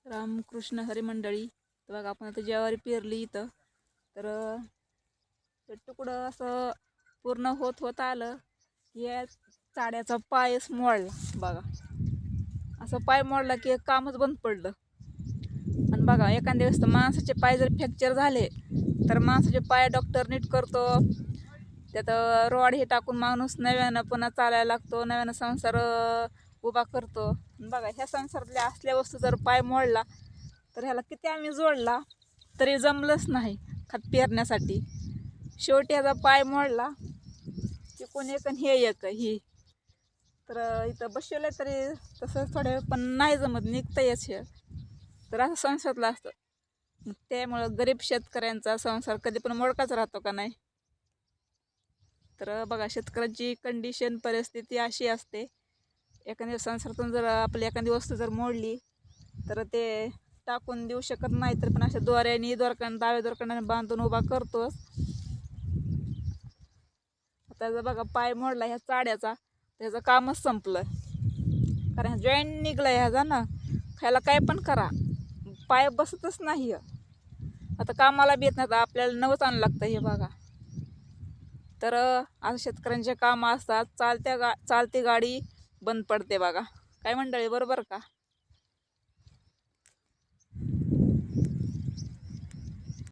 रामकृष्ण हरी मंडळी. तर बघा आपण आता ज्वारी पेरली इथं, तर ते तुकडं असं पूर्ण होत आलं की या चाड्याचा पायच मोडला. बघा असं पाय मोडला की एक कामच बंद पडलं. आणि बघा एखाद्या वेळेस तर माणसाचे पाय जर फ्रॅक्चर झाले तर माणसाचे पाय डॉक्टर नीट करतो, त्यात रॉड हे टाकून माणूस नव्यानं पुन्हा चालायला लागतो, नव्यानं संसार उभा करतो. बघा ह्या संसारातल्या असल्या वस्तू जर पाय मोडला तर ह्याला किती आम्ही जोडला तरी जमलंच नाही खत पेरण्यासाठी. शेवटी ह्याचा पाय मोडला की कोणी एक हे एक ही तर इथं बसवलं तरी तसं थोडे पण नाही जमत, निघतंयच हे. तर असं संसारातलं असतं. त्यामुळं गरीब शेतकऱ्यांचा संसार कधी पण मोडकाच राहतो का नाही. तर बघा शेतकऱ्यांची कंडिशन परिस्थिती अशी असते, एखाद्या संसारातून जर आपली एखादी वस्तू जर मोडली तर ते टाकून देऊ शकत नाही, तर पण अशा दोऱ्याने डाव्या दोरकांना बांधून उभा करतोच. आता जर बघा पाय मोडला ह्या चाड्याचा, त्याचं कामच संपलं. कारण जॉईंट निघला ह्याचा ना, खायला काय पण करा पाय बसतच नाही. आता कामाला बी येत नाही, आपल्याला नवंच आणलं लागतं हे बघा. तर असं शेतकऱ्यांचे काम असतात. चालती गाडी बंद पडते बघा. काय मंडळी, बरोबर का?